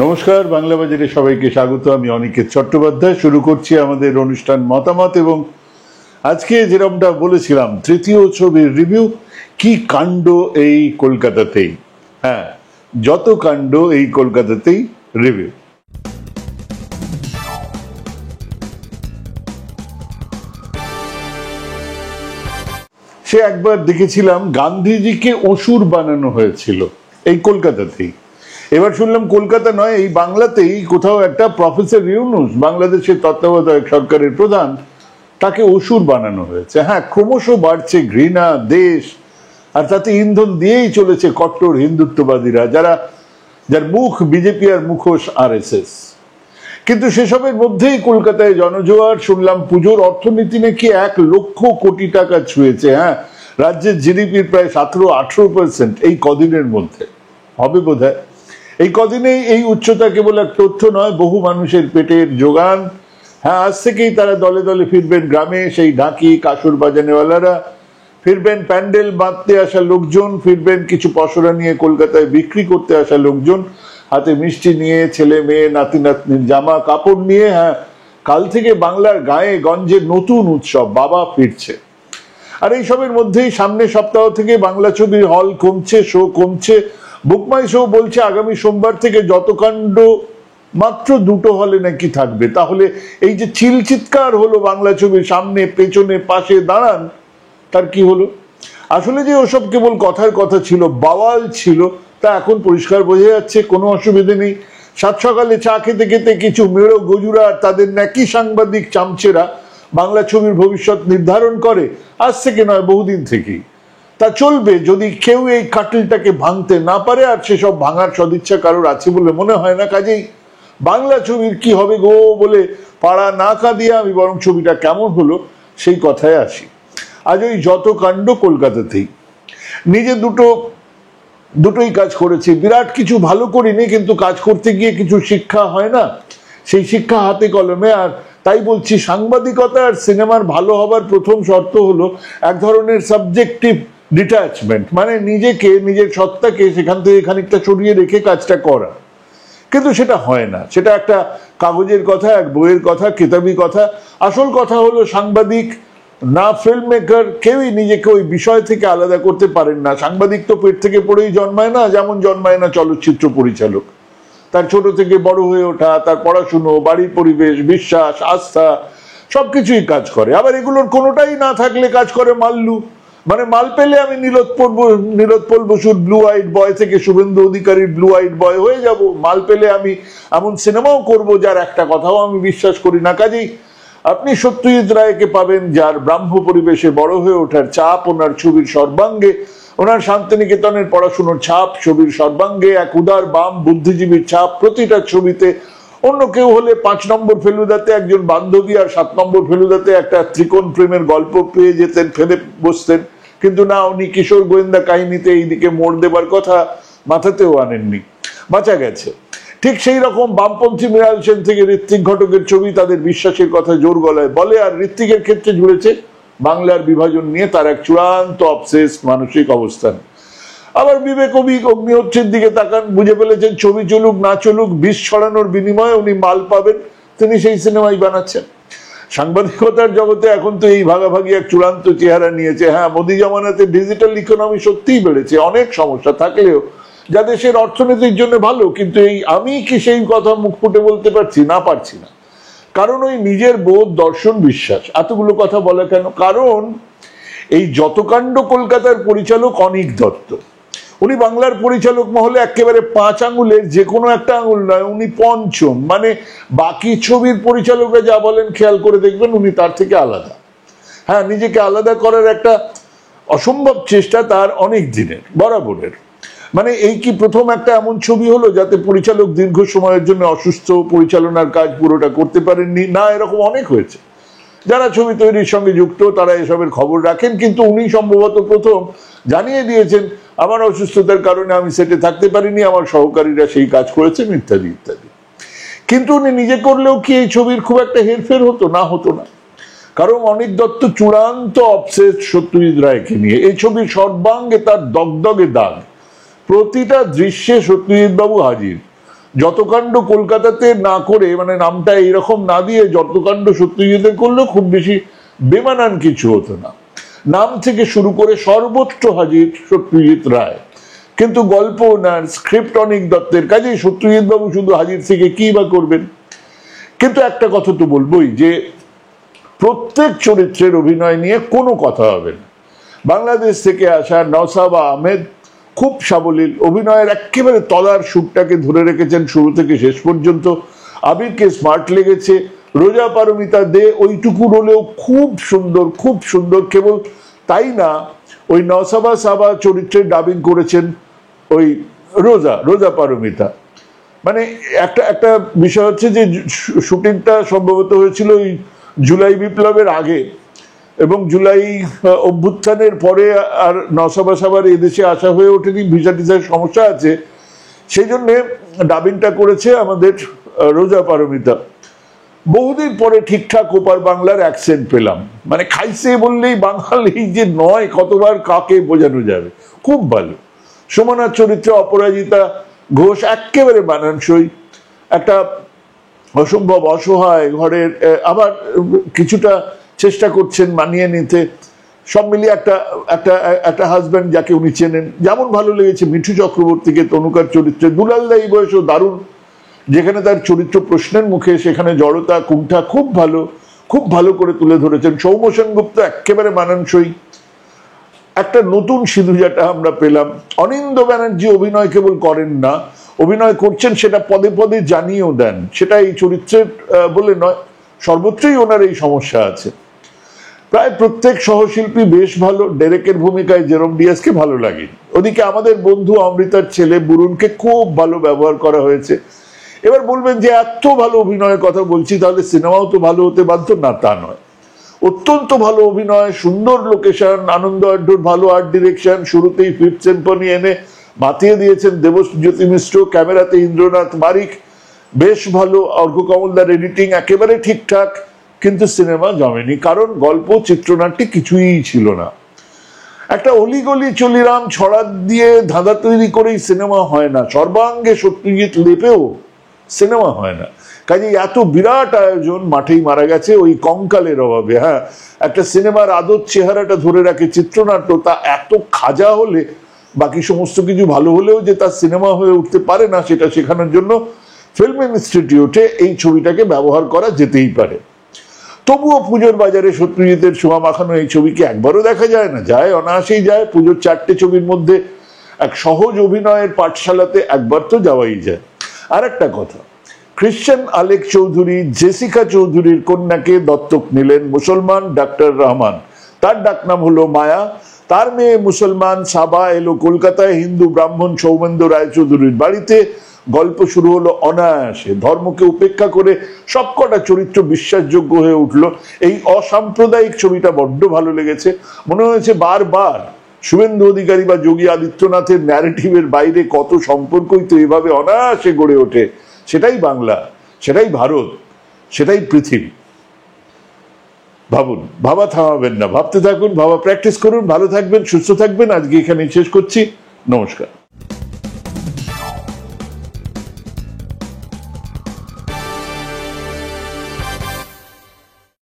নমস্কার, বাংলা বাজারে সবাইকে স্বাগত। আমি অনিকেত চট্টোপাধ্যায়। শুরু করছি আমাদের অনুষ্ঠান মতামত। এবং আজকে যেরকমটা বলেছিলাম, তৃতীয় ছবির রিভিউ। কি কাণ্ড এই কলকাতাতেই, হ্যাঁ, যত কাণ্ড এই কলকাতাতেই রিভিউ। সে একবার দেখেছিলাম গান্ধীজিকে অসুর বানানো হয়েছিল এই কলকাতাতেই। এবার শুনলাম কলকাতা নয়, এই বাংলাতেই কোথাও একটা প্রফেসর ইউনূস, বাংলাদেশের তত্ত্বাবধায়ক সরকারের প্রধান, তাকে অসুর বানানো হয়েছে। হ্যাঁ, ক্রমশ বাড়ছে ঘৃণা, দেশ, আর তাতে ইন্ধন দিয়েই চলেছে কট্টর হিন্দুত্ববাদীরা, যার মুখ বিজেপি আর মুখোশ RSS। কিন্তু সেসবের মধ্যেই কলকাতায় জনজোয়ার। শুনলাম পুজোর অর্থনীতি নাকি 1 লক্ষ কোটি টাকা ছুঁয়েছে। হ্যাঁ, রাজ্যের জিডিপির প্রায় 17-18% এই কদিনের মধ্যে হবে বোধহয়। এই কদিনেই এই উচ্চতা কেবল এক তথ্য নয়, বহু মানুষের পেটের যোগান। হ্যাঁ, আজ থেকেই তারা দলে দলে ফিরবেন গ্রামে, সেই ঢাকি কাসুর বাজানেওয়ালারা ফিরবেন, প্যান্ডেল বাঁধতে আসা লোকজন ফিরবেন, কিছু পসরা নিয়ে কলকাতায় বিক্রি করতে আসা লোকজন, হাতে মিষ্টি নিয়ে, ছেলে মেয়ে নাতি নাতনির জামা কাপড় নিয়ে। হ্যাঁ, কাল থেকে বাংলার গায়ে গঞ্জে নতুন উৎসব, বাবা ফিরছে। আর এই সবের মধ্যেই সামনের সপ্তাহ থেকে বাংলা ছবির হল কমছে, শো কমছে। বুকমাই শো বলছে আগামী সোমবার থেকে যত কাণ্ড মাত্র 2টো হলে নাকি থাকবে। তাহলে এই যে চিৎকার হলো বাংলা ছবির সামনে পেছনে পাশে দাঁড়ান, তার কি হলো? আসলে যে ওসব কেবল কথার কথা ছিল, বাওয়াল ছিল, তা এখন পরিষ্কার বোঝা যাচ্ছে। কোনো অসুবিধে নেই। সাত সকালে চা খেতে খেতে কিছু মেড়ো গজুরা আর তাদের নাকি সাংবাদিক চামচেরা বাংলা ছবির ভবিষ্যৎ নির্ধারণ করে, আজ থেকে নয়, বহুদিন থেকেই। তা চলবে যদি কেউ এই কাটিলটাকে ভাঙতে না পারে, আর সেসব ভাঙার সদিচ্ছা কারোর আছে বলে মনে হয় না। কাজেই বাংলা ছবির কি হবে গো বলে পাড়া না কাঁদিয়ে আমি বরং ছবিটা কেমন হলো সেই কথায় আসি। আজ ওই যত কাণ্ড কলকাতাতেই। নিজে দুটোই কাজ করেছি, বিরাট কিছু ভালো করিনি, কিন্তু কাজ করতে গিয়ে কিছু শিক্ষা হয় না, সেই শিক্ষা হাতে কলমে। আর তাই বলছি, সাংবাদিকতা আর সিনেমার ভালো হবার প্রথম শর্ত হলো এক ধরনের সাবজেক্টিভ ডিট্যাচমেন্ট, মানে নিজেকে, নিজের সত্তাকে সেখান থেকে খানিকটা সরিয়ে রেখে কাজটা করা। কিন্তু সেটা হয় না। সেটা একটা কাগজের কথা, এক বইয়ের কথা, কিতাবি কথা। আসল কথা হলো সাংবাদিক না ফিল্ম মেকার, কেউই নিজেকে ওই বিষয় থেকে আলাদা করতে পারেন না। সাংবাদিক তো পেট থেকে পড়েই জন্মায় না, যেমন জন্মায় না চলচ্চিত্র পরিচালক। তার ছোট থেকে বড় হয়ে ওঠা, তার পড়াশুনো, বাড়ির পরিবেশ, বিশ্বাস, আস্থা, সবকিছুই কাজ করে। আবার এগুলোর কোনোটাই না থাকলে কাজ করে মাল্লু। মানে মাল পেলে আমি নীলোৎপল বসুর ব্লু আইড বয় থেকে শুভেন্দু অধিকারীর ব্লু আইড বয় হয়ে যাব। মাল পেলে আমি এমন সিনেমাও করব যার একটা কথাও আমি বিশ্বাস করি না। কাজেই আপনি সত্যজিৎ রায়কে পাবেন, যার ব্রাহ্ম পরিবেশে বড় হয়ে ওঠার চাপ ওনার ছবির সর্বাঙ্গে, ওনার শান্তিনিকেতনের পড়াশুনোর ছাপ ছবির সর্বাঙ্গে, এক উদার বাম বুদ্ধিজীবীর ছাপ প্রতিটা ছবিতে। অন্য কেউ হলে 5 নম্বর ফেলুদাতে একজন বান্ধবী আর 7 নম্বর ফেলুদাতে একটা ত্রিকোণ প্রেমের গল্প পেয়ে যেতেন, ফেলে বসতেন। কিন্তু না, উনি কিশোর গোয়েন্দা কাহিনীতে এইদিকে মোড় দেবার কথা মাথাতেও আনেননি, বাঁচা গেছে। ঠিক সেই রকম বামপন্থী মৃণাল সেন থেকে ঋত্বিক ঘটকের ছবি তাদের বিশ্বাসের কথা জোর গলায় বলে, আর ঋত্বিকের ক্ষেত্রে জুড়েছে বাংলার বিভাজন নিয়ে তার এক চূড়ান্ত অবসেস মানসিক অবস্থান। আবার বিবেক অগ্নিহোত্রীর দিকে তাকান, বুঝে ফেলেছেন ছবি চলুক না চলুক, বিষ ছড়ানোর বিনিময়ে উনি মাল পাবেন, তিনি সেই সিনেমাই বানাচ্ছেন। সাংবাদিকতার জগতে এখন তো এই ভাগাভাগি এক চূড়ান্ত চেহারা নিয়েছে। হ্যাঁ, মোদি জামানাতে ডিজিটাল ইকোনমি সত্যিই বেড়েছে, অনেক সমস্যা থাকলেও যা দেশের অর্থনীতির জন্য ভালো। কিন্তু আমি কি সেই কথা মুখ ফুটে বলতে পারছি না। কারণ ওই নিজের বোধ, দর্শন, বিশ্বাস। এতগুলো কথা বলা কেন? কারণ এই যত কাণ্ড কলকাতার পরিচালক অনিক দত্ত, উনি বাংলার পরিচালক মহলে একেবারে 5 আঙুলের যে কোনো একটা আঙুল নয়, উনি পঞ্চম। মানে বাকি ছবির পরিচালকরা যা বলেন খেয়াল করে দেখবেন উনি তার থেকে আলাদা। হ্যাঁ, নিজেকে আলাদা করার একটা অসম্ভব চেষ্টা তার অনেক দিনের, বরাবরের। মানে এই কি প্রথম একটা এমন ছবি হলো যাতে পরিচালক দীর্ঘ সময়ের জন্য অসুস্থ, পরিচালনার কাজ পুরোটা করতে পারেননি? না, এরকম অনেক হয়েছে। যারা ছবি তৈরির সঙ্গে যুক্ত তারা এসবের খবর রাখেন, কিন্তু উনি সম্ভবত প্রথম জানিয়ে দিয়েছেন আমার অসুস্থতার কারণে আমি সেটে থাকতে পারিনি, আমার সহকারীরা সেই কাজ করেছেন, ইত্যাদি ইত্যাদি। কিন্তু উনি নিজে করলেও কি এই ছবির খুব একটা হেরফের হতো? না, হতো না। কারণ অনিক দত্ত চূড়ান্ত অবসেস সত্যজিৎ রায়কে নিয়ে। এই ছবির সর্বাঙ্গে তার দগদগে দাগ, প্রতিটা দৃশ্যে সত্যজিৎ বাবু হাজির। যত কাণ্ড কলকাতাতে না করে, মানে নামটা এইরকম না দিয়ে যত কাণ্ড সত্যজিতের করলেও খুব বেশি বেমানান কিছু হতো না। নাম থেকে শুরু করে সর্বত্র হাজির সত্যজিৎ রায়, কিন্তু গল্প ওনার, স্ক্রিপ্ট অনিক দত্তের, কাজেই সত্যজিৎ বাবু শুধু হাজির থেকে কি বা করবেন। কিন্তু একটা কথা তো বলবোই যে প্রত্যেক চরিত্রের অভিনয় নিয়ে কোনো কথা হবে না। বাংলাদেশ থেকে আসা নওসাবা আহমেদ খুব সাবলীল, অভিনয়ের একেবারে তলার সুরটাকে ধরে রেখেছেন শুরু থেকে শেষ পর্যন্ত। আবিরকে স্মার্ট লেগেছে। রোজা পারমিতা দে ওইটুকু হলেও খুব সুন্দর, খুব সুন্দর। কেবল তাই না, ওই নওসাবা সাবা চরিত্রে ডাবিং করেছেন ওই রোজা পারমিতা। মানে একটা বিষয় হচ্ছে যে শুটিংটা সম্ভবত হয়েছিল ওই জুলাই বিপ্লবের আগে, এবং জুলাই অভ্যুত্থানের পরে আর নওসাবা সাবার এদেশে আসা হয়ে ওঠেনি, ভিসা টিসার সমস্যা আছে, সেই জন্যে ডাবিংটা করেছে আমাদের রোজা পারমিতা। বহুদিন পরে ঠিকঠাক ওপার বাংলার অ্যাকসেন্ট পেলাম, মানে খাইছে বললেই বাঙালি যে নয়, কতবার কাকে বোঝানো যাবে, খুব ভালো। সুমনার চরিত্রে অপরাজিতা ঘোষ একেবারে মানানসই, একটা অসম্ভব অসহায় ঘরের, আবার কিছুটা চেষ্টা করছেন মানিয়ে নিতে, সব মিলিয়ে একটা হাজব্যান্ড যাকে উনি চেনেন। যেমন ভালো লেগেছে মিঠু চক্রবর্তীকে তনুকার চরিত্রে, দুলালদা এই বয়সও দারুণ, যেখানে তার চরিত্র প্রশ্নের মুখে সেখানে জড়তা কুণ্ঠা খুব ভালো করে তুলে ধরেছেন। সৌম্য সেনগুপ্ত একেবারে মানানসই। একটা নতুন সিধুজাটা আমরা পেলাম। অনিন্দ ব্যানার্জি অভিনয় কেবল করেন না, অভিনয় করছেন সেটা পদে পদে জানিয়েও দেন। সেটা এই চরিত্রের বলে নয়, সর্বত্রই ওনার এই সমস্যা আছে। প্রায় প্রত্যেক সহশিল্পী বেশ ভালো। ডেরেকের ভূমিকায় জেরম ডিয়াসকে ভালো লাগে। ওদিকে আমাদের বন্ধু অমৃতার ছেলে বুরুনকে খুব ভালো ব্যবহার করা হয়েছে। এবার বলবেন যে এত ভালো অভিনয়ের কথা বলছি, তাহলে সিনেমাও তো ভালো হতে বাধ্য, না তা নয়। অত্যন্ত ভালো অভিনয়, সুন্দর লোকেশন, আনন্দ আড্ডুর ভালো আর্ট ডিরেকশন, শুরুতেই ফিফথ সিম্ফনি এনে মাতিয়ে দিয়েছেন দেবজ্যোতি মিশ্র, ক্যামেরাতে ইন্দ্রনাথ মারিক বেশ ভালো, অর্ঘ কমলদার এডিটিং একেবারে ঠিকঠাক। কিন্তু সিনেমা জমেনি, কারণ গল্প চিত্রনাট্যে কিছুই ছিল না। একটা অলিগলি চলিরাম ছড়া দিয়ে ধাঁধা তৈরি করেই সিনেমা হয় না, সর্বাঙ্গে সত্যজিৎ লেপেও সিনেমা হয় না। কাজে এত বিরাট আয়োজন মাঠেই মারা গেছে ওই কঙ্কালের অভাবে। হ্যাঁ, একটা সিনেমার আদর চেহারাটা ধরে রাখে চিত্রনাট্য, তা এত খাজা হলে বাকি সমস্ত কিছু ভালো হলেও যে তার সিনেমা হয়ে উঠতে পারে না, সেটা শেখানোর জন্য ফিল্ম ইনস্টিটিউটে এই ছবিটাকে ব্যবহার করা যেতেই পারে। তবুও পুজোর বাজারে সত্যজিতের ছোঁয়া মাখানো এই ছবিকে একবারও দেখা যায় না? যায়, অনায়াসেই যায়। পুজোর 4টে ছবির মধ্যে এক সহজ অভিনয়ের পাঠশালাতে একবার তো যাওয়াই যায়। আর একটা কথা, ক্রিশ্চিয়ান আলেক চৌধুরী জেসিকা চৌধুরীর কন্যাকে দত্তক নিলেন মুসলমান ডাক্তার রহমান। তার ডাকনাম হলো মায়া। তার মেয়ে মুসলমান সাবা এলো কলকাতায় হিন্দু ব্রাহ্মণ সৌমেন্দ্র রায়চৌধুরীর বাড়িতে। গল্প শুরু হলো অনায়াসে, ধর্মকে উপেক্ষা করে সবকটা চরিত্র বিশ্বাসযোগ্য হয়ে উঠলো। এই অসাম্প্রদায়িক ছবিটা বড্ড ভালো লেগেছে। মনে হয়েছে বারবার শুভেন্দু অধিকারী বা যোগী আদিত্যনাথের ন্যারেটিভের বাইরে কত সম্পর্কই তো এভাবে অনায়াসে গড়ে ওঠে। সেটাই বাংলা, সেটাই ভারত, সেটাই পৃথিবী। ভাবুন, ভাবা থামাবেন না, ভাবতে থাকুন, ভাবা প্র্যাকটিস করুন। ভালো থাকবেন, সুস্থ থাকবেন। আজকে এখানে শেষ করছি। নমস্কার।